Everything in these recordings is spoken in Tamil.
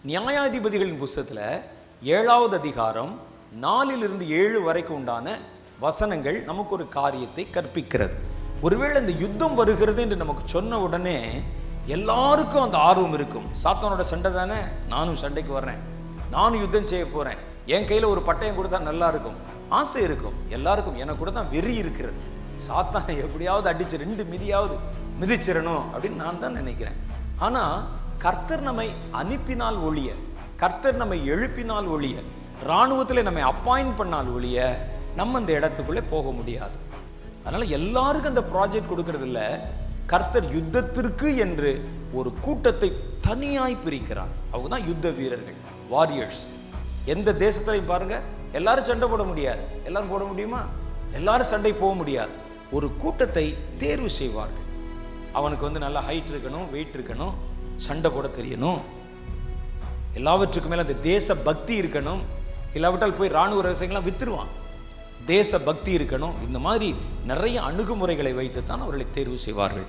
நியாயாதிபதிகளின் புஸ்தகத்தில் 7வது அதிகாரம் 4-7 வரைக்கும் உண்டான வசனங்கள் நமக்கு ஒரு காரியத்தை கற்பிக்கிறது. ஒருவேளை இந்த யுத்தம் வருகிறது என்று நமக்கு சொன்ன உடனே எல்லாருக்கும் அந்த ஆர்வம் இருக்கும். சாத்தானோட சண்டை தானே, நானும் சண்டைக்கு வர்றேன், நானும் யுத்தம் செய்ய போறேன், என் கையில் ஒரு பட்டயம் கொடுத்தா நல்லா இருக்கும், ஆசை இருக்கும் எல்லாருக்கும். எனக்கு கூட தான் வெறி இருக்கிறது, சாத்தானை எப்படியாவது அடிச்சு 2 மிதியாவது மிதிச்சிடணும் அப்படின்னு நான் தான் நினைக்கிறேன். ஆனா கர்த்தர் நம்மை அனுப்பினால் ஒழிய, கர்த்தர் நம்மை எழுப்பினால் ஒழிய, இராணுவத்தில் நம்மை அப்பாயிண்ட் பண்ணால் ஒழிய நம்ம அந்த இடத்துக்குள்ளே போக முடியாது. அதனால எல்லாருக்கும் அந்த ப்ராஜெக்ட் கொடுக்கறது இல்லை. கர்த்தர் யுத்தத்திற்கு என்று ஒரு கூட்டத்தை தனியாய் பிரிக்கிறார். அவங்க தான் யுத்த வீரர்கள், வாரியர்ஸ். எந்த தேசத்திலையும் பாருங்க, எல்லாரும் சண்டை போட முடியாது. எல்லாரும் போட முடியுமா? எல்லாரும் சண்டை போக முடியாது. ஒரு கூட்டத்தை தேர்வு செய்வார்கள். அவனுக்கு நல்ல ஹைட் இருக்கணும், வெயிட் இருக்கணும், சண்டை போட தெரியணும், எல்லாவற்றுக்கு மேல அந்த தேச பக்தி இருக்கணும். இல்லாவிட்டால் போய் இராணுவ ரகசியங்கள்லாம் வித்துருவான். தேச பக்தி இருக்கணும். இந்த மாதிரி நிறைய அணுகுமுறைகளை வைத்து தான் அவர்களை தேர்வு செய்வார்கள்.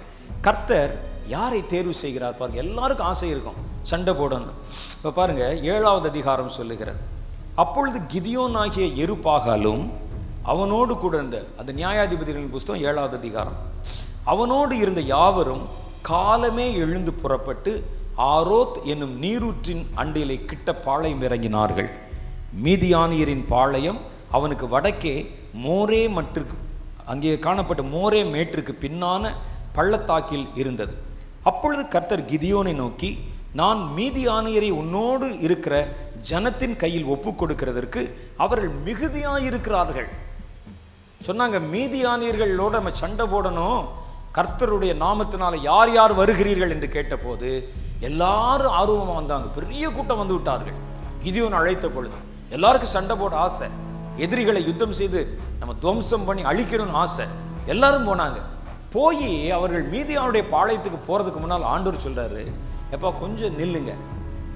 கர்த்தர் யாரை தேர்வு செய்கிறார் பாருங்க. எல்லாருக்கும் ஆசை இருக்கும் சண்டை போடணும். இப்போ பாருங்க 7வது அதிகாரம் சொல்லுகிறது, அப்பொழுது கிதியோன் ஆகிய யெருபாகாலும் அவனோடு கூட இருந்த, அந்த நியாயாதிபதிகளின் புஸ்தகம் 7வது அதிகாரம், அவனோடு இருந்த யாவரும் காலமே எழுந்து புறப்பட்டு ஆரோத் என்னும் நீரூற்றின் அண்டையிலே கிட்ட பாளையம் இறங்கினார்கள். மீதியானியரின் பாளையம் அவனுக்கு வடக்கே மோரே மற்றுக்கு, அங்கே காணப்பட்ட மோரே மேட்டிற்கு பின்னான பள்ளத்தாக்கில் இருந்தது. அப்பொழுது கர்த்தர் கிதியோனை நோக்கி, நான் மீதியானியரை உன்னோடு இருக்கிற ஜனத்தின் கையில் ஒப்பு கொடுக்கிறதற்கு அவர்கள் மிகுதியாயிருக்கிறார்கள் சொன்னாங்க. மீதியானியர்களோட நம்ம சண்டை போடணும், கர்த்தருடைய நாமத்தினால யார் யார் வருகிறீர்கள் என்று கேட்டபோது எல்லாரும் ஆர்வமாக வந்தாங்க. பெரிய கூட்டம் வந்து விட்டார்கள். கிதியோன் அழைத்த பொழுது எல்லாருக்கும் சண்டை போட ஆசை, எதிரிகளை யுத்தம் செய்து நம்ம துவம்சம் பண்ணி அழிக்கணும்னு ஆசை. எல்லாரும் போனாங்க. போய் அவர்கள் மீதியானுடைய பாளையத்துக்கு போறதுக்கு முன்னால் ஆண்டவர் சொல்றாரு, எப்பா கொஞ்சம் நில்லுங்க,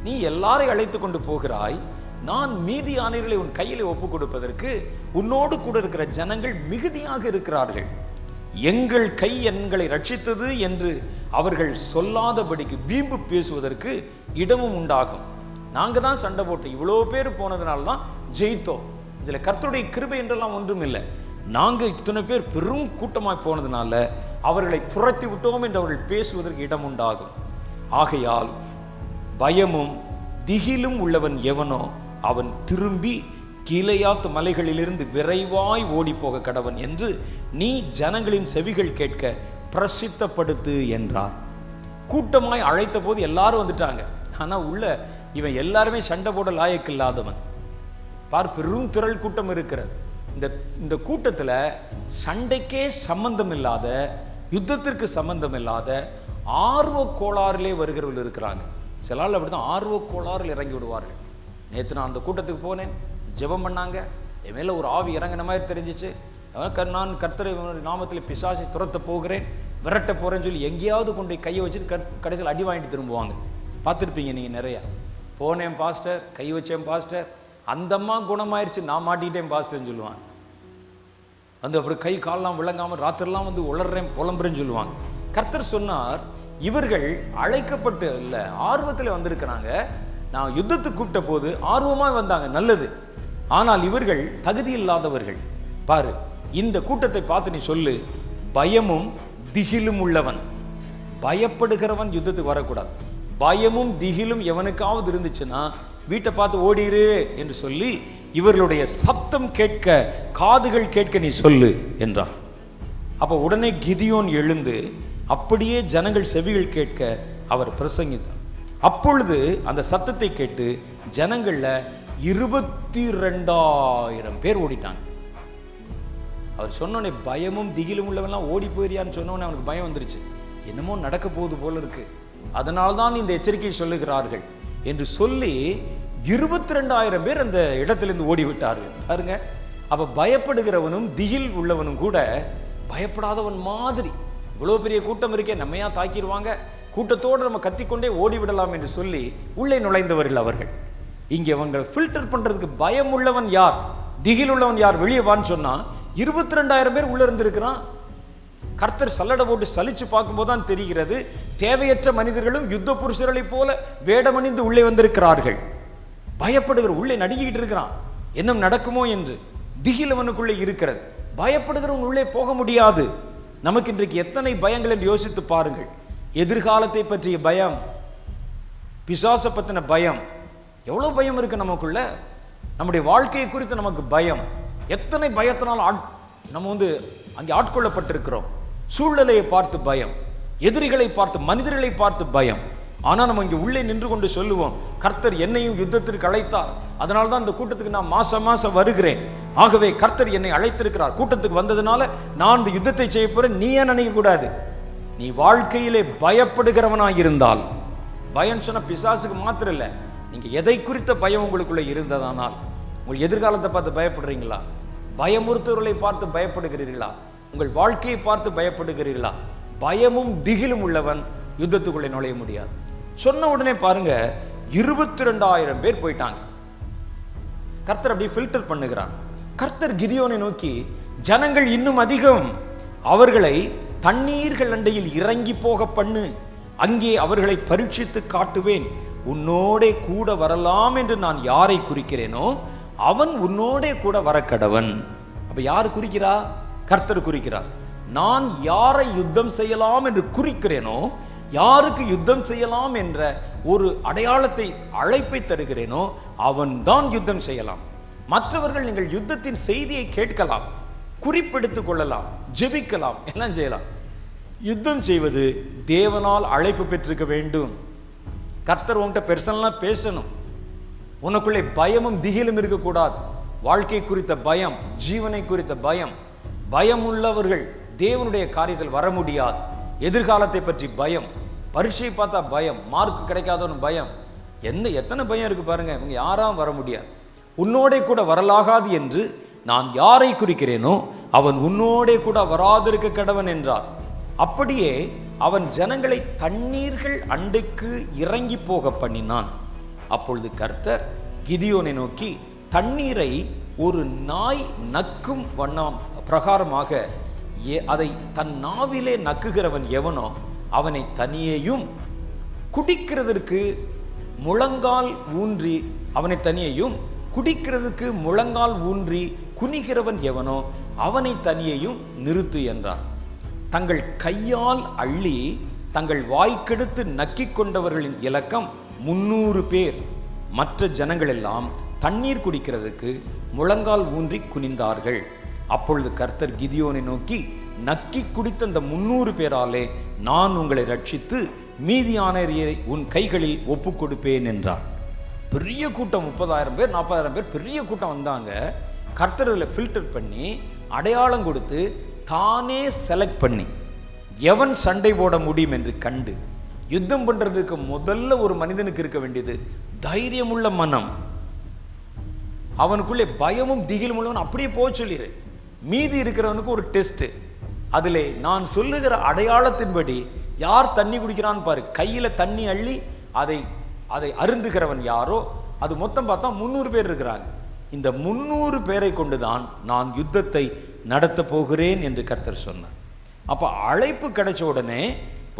நீ எல்லாரையும் அழைத்து கொண்டு போகிறாய், நான் மீதியானியர்களை உன் கையிலே ஒப்பு கொடுப்பதற்கு உன்னோடு கூட இருக்கிற ஜனங்கள் மிகுதியாக இருக்கிறார்கள். எங்கள் கை எங்களை ரட்சித்தது என்று அவர்கள் சொல்லாதபடிக்கு வீம்பு பேசுவதற்கு இடமும் உண்டாகும். நாங்க தான் சண்டை போட்டோம், இவ்வளோ பேர் போனதுனால தான் ஜெயித்தோம், இதுல கர்த்தருடைய கிருபை என்றெல்லாம் ஒன்றும் இல்லை, நாங்க இத்தனை பேர் பெரும் கூட்டமாய் போனதுனால அவர்களை துரத்தி விட்டோம் என்று அவர்கள் பேசுவதற்கு இடம் உண்டாகும். ஆகையால் பயமும் திகிலும் உள்ளவன் எவனோ அவன் திரும்பி கீலேயாத் மலைகளிலிருந்து விரைவாய் ஓடி போக கடவன் என்று நீ ஜனங்களின் செவிகள் கேட்க பிரசித்தப்படுத்து என்றார். கூட்டமாய் அழைத்த போது எல்லாரும் வந்துட்டாங்க. ஆனா உள்ள இவன் எல்லாருமே சண்டை போட லாயக்கு இல்லாதவன். பார், பெரும் திரள் கூட்டம் இருக்கிறது. இந்த கூட்டத்துல சண்டைக்கே சம்பந்தம் இல்லாத, யுத்தத்திற்கு சம்பந்தம் இல்லாத ஆர்வ கோளாறிலே வருகிறவர்கள் இருக்கிறாங்க. சில ஆள் அப்படிதான் ஆர்வ கோளாறில் இறங்கி விடுவார்கள். நேற்று நான் அந்த கூட்டத்துக்கு போனேன், ஜெபம் பண்ணாங்க, என் மேலே ஒரு ஆவி இறங்கின மாதிரி தெரிஞ்சிச்சு, நான் கர்த்தர் நாமத்தில் பிசாசை துரத்த போகிறேன், விரட்ட போகிறேன்னு சொல்லி எங்கேயாவது கொண்டு கையை வச்சுட்டு கடைசியில் அடி வாங்கிட்டு திரும்புவாங்க. பார்த்துருப்பீங்க நீங்கள் நிறையா. போனேன் பாஸ்டர், கை வச்சேன் பாஸ்டர், அந்தம்மா குணமாயிருச்சு, நான் மாட்டிக்கிட்டேன் பாஸ்டர்ன்னு சொல்லுவாங்க. அப்படி கை காலெலாம் விளங்காமல் ராத்திரெல்லாம் வந்து உளர்றேன் புலம்புறேன்னு சொல்லுவாங்க. கர்த்தர் சொன்னார், இவர்கள் அழைக்கப்பட்டு இல்லை, ஆர்வத்தில் வந்திருக்கிறாங்க. நான் யுத்தத்துக்கு கூப்பிட்ட போது ஆர்வமாக வந்தாங்க, நல்லது. ஆனால் இவர்கள் தகுதி இல்லாதவர்கள். பாரு, இந்த கூட்டத்தை பார்த்து நீ சொல்லு, பயமும் திகிலும் உள்ளவன். பயப்படுகிறவன் யுத்தத்துக்கு வரக்கூடாது. பயமும் திகிலும் எவனுக்காவது இருந்துச்சுன்னா வீட்டை பார்த்து ஓடிரு என்று சொல்லி இவர்களுடைய சப்தம் கேட்க, காதுகள் கேட்க நீ சொல்லு என்றான். அப்போ உடனே கிதியோன் எழுந்து அப்படியே ஜனங்கள் செவிகள் கேட்க அவர் பிரசங்கித்தார். அப்பொழுது அந்த சத்தத்தை கேட்டு ஜனங்கள்ல 22,000 பேர் ஓடிட்டாங்க. அவர் சொன்னோடனே பயமும் திகிலும் உள்ளவெல்லாம் ஓடி போயிறியான்னு சொன்னோடனே அவனுக்கு பயம் வந்துருச்சு. என்னமோ நடக்க போகுது போல இருக்கு, அதனால்தான் இந்த எச்சரிக்கை சொல்லுகிறார்கள் என்று சொல்லி 22,000 பேர் அந்த இடத்திலிருந்து ஓடிவிட்டார்கள். பாருங்க, அப்ப பயப்படுகிறவனும் திகில் உள்ளவனும் கூட பயப்படாதவன் மாதிரி, இவ்வளோ பெரிய கூட்டம் இருக்கே, நம்மையா தாக்கிடுவாங்க, கூட்டத்தோடு நம்ம கத்திக்கொண்டே ஓடிவிடலாம் என்று சொல்லி உள்ளே நுழைந்தவர்கள் அவர்கள். இங்கே அவங்க ஃபில்டர் பண்றதுக்கு பயம் உள்ளவன் யார், திகில் உள்ளவன் யார், வெளியே வான்னு சொன்னா 22,000 பேர் உள்ள இருந்திருக்கிறான். கர்த்தர் சல்லடை போட்டு சலிச்சு பார்க்கும்போது தான் தெரிகிறது, தேவையற்ற மனிதர்களும் யுத்த புருஷர்களைப் போல வேடமணிந்து உள்ளே வந்திருக்கிறார்கள். பயப்படுகிற உள்ளே நடுங்கிக்கிட்டு இருக்கிறான், என்ன நடக்குமோ என்று திகிலவனுக்குள்ளே இருக்கிறது. பயப்படுகிறவன் உள்ளே போக முடியாது. நமக்கு இன்றைக்கு எத்தனை பயங்கள் என்று யோசித்து பாருங்கள். எதிர்காலத்தை பற்றிய பயம், பிசாசை பற்றின பயம், எவ்வளோ பயம் இருக்கு நமக்குள்ள. நம்முடைய வாழ்க்கையை குறித்து நமக்கு பயம். எத்தனை பயத்தினால் நம்ம அங்கே ஆட்கொள்ளப்பட்டிருக்கிறோம். சூழ்நிலையை பார்த்து பயம், எதிரிகளை பார்த்து, மனிதர்களை பார்த்து பயம். ஆனால் நம்ம இங்கே உள்ளே நின்று கொண்டு சொல்லுவோம், கர்த்தர் என்னையும் யுத்தத்திற்கு அழைத்தார், அதனால தான் இந்த கூட்டத்துக்கு நான் மாசம் வருகிறேன். ஆகவே கர்த்தர் என்னை அழைத்திருக்கிறார், கூட்டத்துக்கு வந்ததுனால நான் இந்த யுத்தத்தை செய்ய போறேன். நீ ஏன் நினைக்க கூடாது? நீ வாழ்க்கையிலே பயப்படுகிறவனாக இருந்தால், பயம் சொன்ன பிசாசுக்கு மாத்திரம் இல்லை, நீங்க எதை குறித்த பயம் உங்களுக்குள்ள இருந்ததானால், உங்கள் எதிர்காலத்தை பார்த்து பயப்படுறீங்களா? பயமுறுத்தவர்களை பார்த்து பயப்படுகிறீர்களா? உங்கள் வாழ்க்கையை பார்த்து பயப்படுகிறீர்களா? பயமும் திகிலும் உள்ளவன் யுத்தத்துக்குள்ளே நுழைய முடியாது. சொன்ன உடனே பாருங்க, 22,000 பேர் போயிட்டாங்க. கர்த்தர் அப்படி ஃபில்டர் பண்ணுகிறார். கர்த்தர் கிதியோனை நோக்கி, ஜனங்கள் இன்னும் அதிகம், அவர்களை தண்ணீர்கள் அண்டையில் இறங்கி போக பண்ணு, அங்கே அவர்களை பரீட்சித்து காட்டுவேன், உன்னோடே கூட வரலாம் என்று நான் யாரை குறிக்கிறேனோ அவன் உன்னோடே கூட வரக்கடவன். அப்ப யார் குறிக்கிறா? கர்த்தர் குறிக்கிறார். நான் யாரை யுத்தம் செய்யலாம் என்று குறிக்கிறேனோ, யாருக்கு யுத்தம் செய்யலாம் என்ற ஒரு அடையாளத்தை, அழைப்பை தருகிறேனோ அவன் தான் யுத்தம் செய்யலாம். மற்றவர்கள் நீங்கள் யுத்தத்தின் செய்தியை கேட்கலாம், குறிப்பெடுத்துக் கொள்ளலாம், ஜெபிக்கலாம், எல்லாம் செய்யலாம். யுத்தம் செய்வது தேவனால் அழைப்பு பெற்றிருக்க வேண்டும். கர்த்தர் உன்கிட்ட பெர்சனலா பேசணும். உனக்குள்ளே பயமும் திகிலும் இருக்கக்கூடாது. வாழ்க்கை குறித்த பயம், ஜீவனை குறித்த பயம். பயம் உள்ளவர்கள் தேவனுடைய காரியத்தில் வர முடியாது. எதிர்காலத்தை பற்றி பயம், பரீட்சையை பார்த்தா பயம், மார்க் கிடைக்காதவனு பயம், எத்தனை பயம் இருக்கு பாருங்க. இவங்க யாரும் வர முடியாது. உன்னோடே கூட வரலாகாது என்று நான் யாரை குறிக்கிறேனோ அவன் உன்னோடே கூட வராதிருக்க கடவன் என்றார். அப்படியே அவன் ஜனங்களை தண்ணீர்கள் அண்டைக்கு இறங்கி போக பண்ணினான். அப்பொழுது கர்த்தர் கிதியோனை நோக்கி, தண்ணீரை ஒரு நாய் நக்கும் வண்ணம் பிரகாரமாக அதை தன் நாவிலே நக்குகிறவன் எவனோ அவனை தனியேயும், குடிக்கிறதற்கு முழங்கால் ஊன்றி அவனை தனியையும், குடிக்கிறதுக்கு முழங்கால் ஊன்றி குனிகிறவன் எவனோ அவனை தனியையும் நிறுத்து என்றார். தங்கள் கையால் அள்ளி தங்கள் வாய்க்கெடுத்து நக்கிக் கொண்டவர்களின் இலக்கம் 300 பேர். மற்ற ஜனங்கள் எல்லாம் தண்ணீர் குடிக்கிறதுக்கு முழங்கால் ஊன்றி குனிந்தார்கள். அப்பொழுது கர்த்தர் கிதியோனை நோக்கி, நக்கி குடித்த அந்த 300 பேராலே நான் உங்களை ரட்சித்து மீதியானவரை உன் கைகளில் ஒப்பு கொடுப்பேன் என்றார். பெரிய கூட்டம், 30,000 பேர் 40,000 பேர் பெரிய கூட்டம் வந்தாங்க. கர்த்தர் இதில் ஃபில்டர் பண்ணி அடையாளம் கொடுத்து தானே செலக்ட் பண்ணி எவன் சண்டை போட முடியும் என்று கண்டு, யுத்தம் பண்றதுக்கு முதல்ல ஒரு மனிதனுக்கு இருக்க வேண்டியது தைரியமுள்ள மனம். அவனுக்குள்ளே பயமும் திகிலும் உள்ளவன் அப்படியே போக சொல்லிடு. மீதி இருக்கிறவனுக்கு ஒரு டெஸ்ட். அதிலே நான் சொல்லுகிற அடையாளத்தின்படி யார் தண்ணி குடிக்கிறான்னு பாரு. கையில தண்ணி அள்ளி அதை அருந்துகிறவன் யாரோ, அது மொத்தம் பார்த்தா 300 பேர் இருக்கிறாங்க. இந்த 300 பேரை கொண்டுதான் நான் யுத்தத்தை நடத்த போகிறேன் என்று கர்த்தர் சொன்னார். அப்ப அழைப்பு கிடைச்ச உடனே,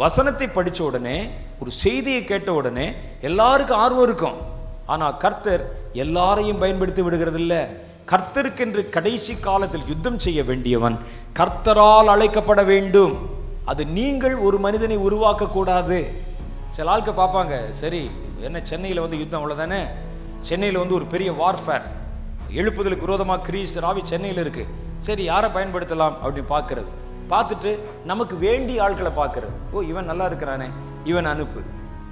வசனத்தை படிச்ச உடனே, ஒரு செய்தியை கேட்ட உடனே எல்லாருக்கும் ஆர்வம் இருக்கும். ஆனா கர்த்தர் எல்லாரையும் பயன்படுத்தி விடுகிறதில்ல. கர்த்தருக்கென்று கடைசி காலத்தில் யுத்தம் செய்ய வேண்டியவன் கர்த்தரால் அழைக்கப்பட வேண்டும். அது நீங்கள் ஒரு மனிதனை உருவாக்க கூடாது. சில ஆளுக்கு பார்ப்பாங்க, சரி என்ன சென்னையில் யுத்தம் அவ்வளோதானே, சென்னையில் ஒரு பெரிய வார்ஃபேர், எழுப்புதலுக்கு விரோதமாக கிரீஸ் ராவி சென்னையில் இருக்கு, சரி யாரை பயன்படுத்தலாம் அப்படின்னு பார்க்கறது. பார்த்துட்டு நமக்கு வேண்டிய ஆட்களை பார்க்கறது. ஓ இவன் நல்லா இருக்கிறானே, இவன் அனுப்பு.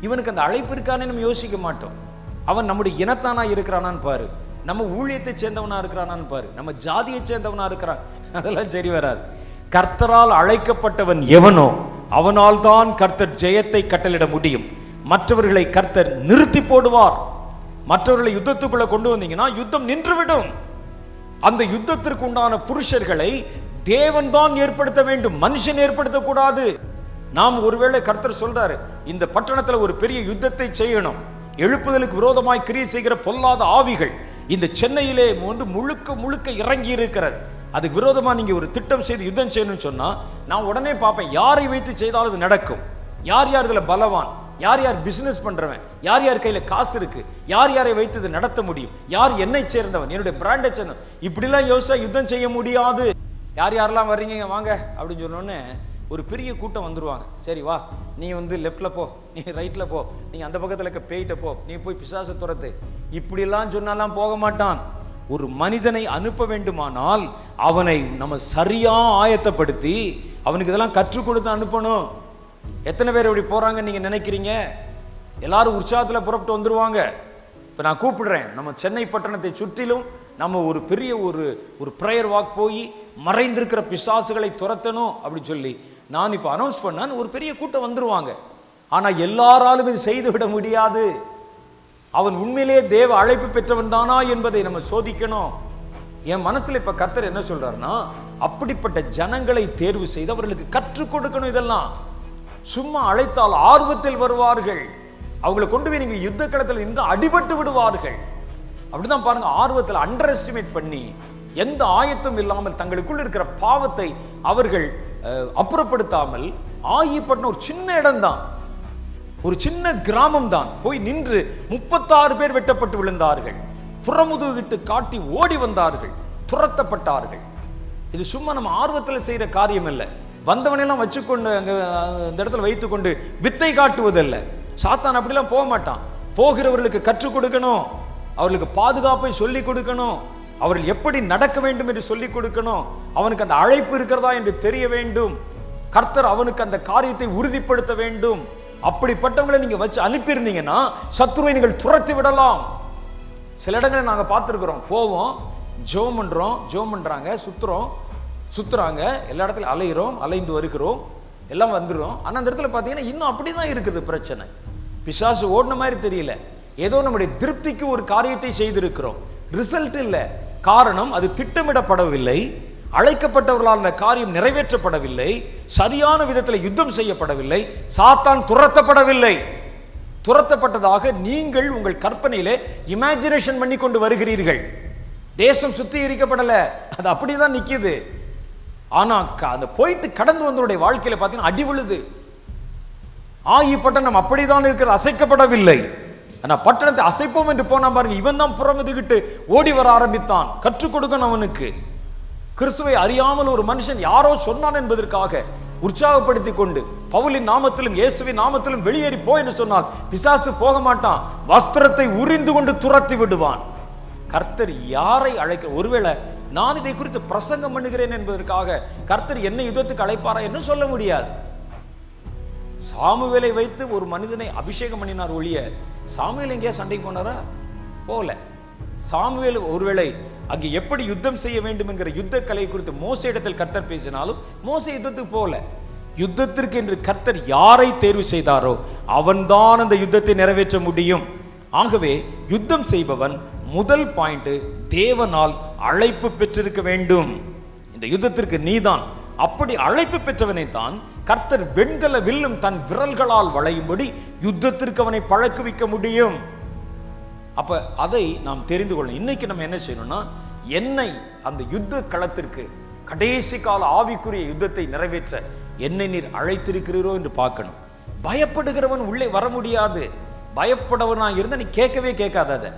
இவனுக்கு அந்த அழைப்பு இருக்கானே நம்ம யோசிக்க மாட்டோம். அவன் நம்முடைய இனத்தானா இருக்கிறானான்னு பாரு, நம்ம ஊழியத்தை சேர்ந்தவனா இருக்கிறானான்னு பாரு, நம்ம ஜாதியை சேர்ந்தவனா இருக்கிறான், அதெல்லாம் சரி வராது. கர்த்தரால் அழைக்கப்பட்டவன் எவனோ அவனால் தான் கர்த்தர் ஜெயத்தை கட்டளிட முடியும். மற்றவர்களை கர்த்தர் நிறுத்தி போடுவார். மற்றவர்களை யுத்தத்துக்குள்ள கொண்டு வந்தீங்கன்னா யுத்தம் நின்றுவிடும். அந்த யுத்தத்திற்கு உண்டான புருஷர்களை தேவன் தான் ஏற்படுத்த வேண்டும், மனுஷன் ஏற்படுத்தக்கூடாது. நாம் ஒருவேளை கர்த்தர் சொல்றாரு, இந்த பட்டணத்துல ஒரு பெரிய யுத்தத்தை செய்யணும், எழுப்புதலுக்கு விரோதமாய் கிரியை செய்கிற பொல்லாத ஆவிகள் இந்த சென்னையிலே முழுக்க முழுக்க இறங்கி இருக்கிறது, அதுக்கு விரோதமா நீங்க ஒரு திட்டம் செய்து யுத்தம் செய்யணும்னு சொன்னா நான் உடனே பார்ப்பேன் யாரை வைத்து செய்தாலும் அது நடக்கும். யார் யார் இதுல பலவான், யார் யார் பிசினஸ் பண்றவன், யார் யார் கையில காசு இருக்கு, யார் யாரை வைத்து இது நடத்த முடியும், யார் என்னை சேர்ந்தவன், என்னுடைய பிராண்டை சேர்ந்தவன், இப்படிலாம் யோசிச்சா யுத்தம் செய்ய முடியாது. யார் யாரெல்லாம் வர்றீங்க வாங்க அப்படின்னு சொன்னோன்னே ஒரு பெரிய கூட்டம் வந்துருவாங்க. சரி வா, நீ லெஃப்ட்ல போ, நீ ரைட்ல போ, நீ அந்த பக்கத்துல இருக்க பேய்கிட்ட போ, நீ போய் பிசாசை துரத்து, இப்படிலாம் சொன்னாலாம் போக மாட்டான். ஒரு மனிதனை அனுப்ப வேண்டுமானால் அவனை நம்ம சரியா ஆயத்தப்படுத்தி அவனுக்கு இதெல்லாம் கற்றுக் கொடுத்து அனுப்பணும். எத்தனை பேர் இப்படி போறாங்கன்னு நீங்க நினைக்கிறீங்க? எல்லாரும் உற்சாகத்தில் புறப்பட்டு வந்துருவாங்க. இப்போ நான் கூப்பிடுறேன், நம்ம சென்னை பட்டணத்தை சுற்றிலும் நம்ம ஒரு பெரிய ஒரு ப்ரேயர் வாக் போய் மறைந்திருக்கிற பிசாசுகளை துரத்தணும் அப்படின்னு சொல்லி நான் இப்போ அனௌன்ஸ் பண்ணான். ஒரு பெரிய கூட்டம் வந்துருவாங்க. ஆனால் எல்லாராலும் இது செய்துவிட முடியாது. அவன் உண்மையிலேயே தேவ அழைப்பு பெற்றவன் தானா என்பதை நம்ம சோதிக்கணும். என் மனசுல இப்ப கர்த்தர் என்ன சொல்றாருன்னா, அப்படிப்பட்ட ஜனங்களை தேர்வு செய்து அவர்களுக்கு கற்றுக் கொடுக்கணும். இதெல்லாம் சும்மா அழைத்தால் ஆர்வத்தில் வருவார்கள். அவங்களை கொண்டு போய் நீங்க யுத்த களத்தில் நின்று அடிபட்டு விடுவார்கள். அப்படிதான் பாருங்க, ஆர்வத்தில் அண்டர் எஸ்டிமேட் பண்ணி எந்த ஆயத்தும் இல்லாமல் தங்களுக்குள் இருக்கிற பாவத்தை அவர்கள் அப்புறப்படுத்தாமல் ஆயிப்பட்டின ஒரு சின்ன இடம் தான், ஒரு சின்ன கிராமம் தான், போய் நின்று 36 பேர் வெட்டப்பட்டு விழுந்தார்கள். புறமுதுகிட்டு காட்டி ஓடி வந்தார்கள், துரத்தப்பட்டார்கள். இது சும்மா நம்ம ஆர்வத்தில் செய்யற காரியம் இல்லை. வந்தவனெல்லாம் வச்சுக்கொண்டு அங்க இந்த இடத்துல வைத்துக்கொண்டு வித்தை காட்டுவதல்ல. சாத்தான் அப்படிலாம் போக மாட்டான். போகிறவர்களுக்கு கற்றுக் கொடுக்கணும், அவர்களுக்கு பாதுகாப்பை சொல்லிக் கொடுக்கணும், அவர்கள் எப்படி நடக்க வேண்டும் என்று சொல்லிக் கொடுக்கணும், அவனுக்கு அந்த அழைப்பு இருக்கிறதா என்று தெரிய வேண்டும். கர்த்தர் அவனுக்கு அந்த காரியத்தை உறுதிப்படுத்த வேண்டும். அப்படிப்பட்டவங்களை நீங்க வச்சு அனுப்பியிருந்தீங்கன்னா சத்துருவை நீங்கள் துரத்தி விடலாம். சில இடங்களை நாங்க பார்த்துருக்கிறோம். போவோம், ஜோம் பண்றோம், ஜோம் பண்றாங்க, சுத்துறாங்க, எல்லா இடத்துலையும் அலைகிறோம், அலைந்து வருகிறோம், எல்லாம் வந்துடும். ஆனா அந்த இடத்துல பார்த்தீங்கன்னா இன்னும் அப்படிதான் இருக்குது பிரச்சனை. பிசாசு ஓடின மாதிரி தெரியல. ஏதோ நம்முடைய திருப்திக்கு ஒரு காரியத்தை செய்திருக்கிறோம், ரிசல்ட் இல்லை. காரணம், அது திட்டமிடப்படவில்லை, அழைக்கப்பட்டவர்களால் அந்த காரியம் நிறைவேற்றப்படவில்லை, சரியான விதத்தில் யுத்தம் செய்யப்படவில்லை, சாத்தான் துரத்தப்படவில்லை. துரத்தப்பட்டதாக நீங்கள் உங்கள் கற்பனையிலே இமேஜினேஷன் பண்ணி கொண்டு வருகிறீர்கள். தேசம் சுத்திகரிக்கப்படல, அது அப்படிதான் நிக்குது. ஆனா அந்த போயிட்டு கடந்து வந்தவருடைய வாழ்க்கையில பார்த்தீங்கன்னா அடி விழுது. ஆகிப்பட்டணம் அப்படிதான் இருக்கிறது, அசைக்கப்படவில்லை. ஆனா பட்டணத்தை அசைப்போம் என்று போனா பாருங்க, இவன் தான் புறமுதுகிட்டு ஓடி வர ஆரம்பித்தான். கற்றுக் கொடுக்கணும் அவனுக்கு. கிறிஸ்துவை அறியாமல் ஒரு மனுஷன் யாரோ சொன்னான் என்பதற்காக உற்சாகப்படுத்தி கொண்டு பவுலின் நாமத்திலும் இயேசுவின் நாமத்திலும் வெளியேறி போ என்று சொன்னால் பிசாசு போக மாட்டான், வஸ்திரத்தை உரிந்து கொண்டு துரத்தி விடுவான். கர்த்தர் யாரை அழைக்க, ஒருவேளை நான் இதை குறித்து பிரசங்கம் பண்ணுகிறேன் என்பதற்காக கர்த்தர் என்னை யுத்தத்துக்கு அழைப்பாரா என்று சொல்ல முடியாது. சாமுவேலை வைத்து ஒரு மனிதனை அபிஷேகம் பண்ணினார் ஒழிய சாமுவேல் எங்கேயா சண்டைக்கு போனாரா? போல. சாமுவேல் ஒருவேளை அங்கே எப்படி யுத்தம் செய்ய வேண்டும் என்கிற யுத்த கலை குறித்து மோசே இடத்தில் கர்த்தர் பேசினாலும் மோசே யுத்தத்துக்கு போல. யுத்தத்திற்கு என்று கர்த்தர் யாரை தேர்வு செய்தாரோ அவன்தான் அந்த யுத்தத்தை நிறைவேற்ற முடியும். ஆகவே யுத்தம் செய்பவன் முதல் பாயிண்ட், தேவனால் அழைப்பு பெற்றிருக்க வேண்டும். இந்த யுத்தத்திற்கு நீதான். அப்படி அழைப்பு பெற்றவனை தான் கர்த்தர் வெண்கல வில்லும் தன் விரல்களால் வளையும்படி யுத்தத்திற்கு அவனை பழக்குவிக்க முடியும். அப்ப அதை நாம் தெரிந்து கொள்ளணும். இன்னைக்கு நம்ம என்ன செய்யணும்னா, என்னை அந்த யுத்த களத்திற்கு, கடைசி கால ஆவிக்குரிய யுத்தத்தை நிறைவேற்ற என்னை நீர் அழைத்திருக்கிறீரோ என்று பார்க்கணும். பயப்படுகிறவன் உள்ளே வர முடியாது. பயப்படவனா இருந்தா நீ கேட்கவே கேட்காத. அதை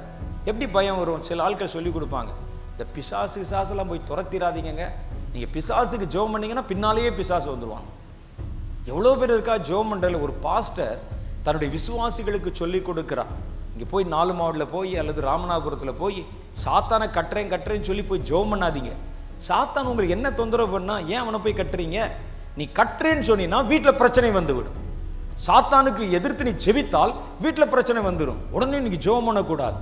எப்படி பயம் வரும்? சில ஆட்கள் சொல்லி கொடுப்பாங்க, இந்த பிசாசுலாம் போய் துரத்திராதீங்க, நீங்க பிசாசுக்கு ஜெபம் பண்ணீங்கன்னா பின்னாலேயே பிசாசு வந்துருவாங்க. எவ்வளோ பேர் இருக்கா ஜெபம் பண்றதுல. ஒரு பாஸ்டர் தன்னுடைய விசுவாசிகளுக்கு சொல்லி கொடுக்கிறார், இங்கே போய் 4 மாவட்டத்தில் போய் அல்லது ராமநாதபுரத்தில் போய் சாத்தானை கட்டுறேன்னு சொல்லி போய் ஜெபம் பண்ணாதீங்க. சாத்தான் உங்களுக்கு என்ன தொந்தரவு பண்ணா ஏன் அவனை போய் கட்டுறீங்க? நீ கட்டுறேன்னு சொன்னீங்கன்னா வீட்டில் பிரச்சனை வந்துவிடும். சாத்தானுக்கு எதிர்த்து நீ ஜெபித்தால் வீட்டில் பிரச்சனை வந்துடும். உடனே நீங்க ஜெபம் பண்ணக்கூடாது.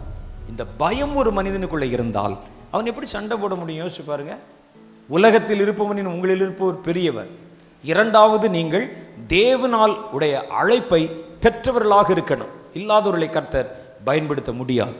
இந்த பயம் ஒரு மனிதனுக்குள்ள இருந்தால் அவன் எப்படி சண்டை போட முடியும்? யோசிச்சு பாருங்க. உலகத்தில் இருப்பவனின் உங்களில் இருப்பவர் பெரியவர். இரண்டாவது, நீங்கள் தேவனால் உடைய அழைப்பை பெற்றவர்களாக இருக்கணும். இல்லாதவர்களை கர்த்தர் பயன்படுத்த முடியாது.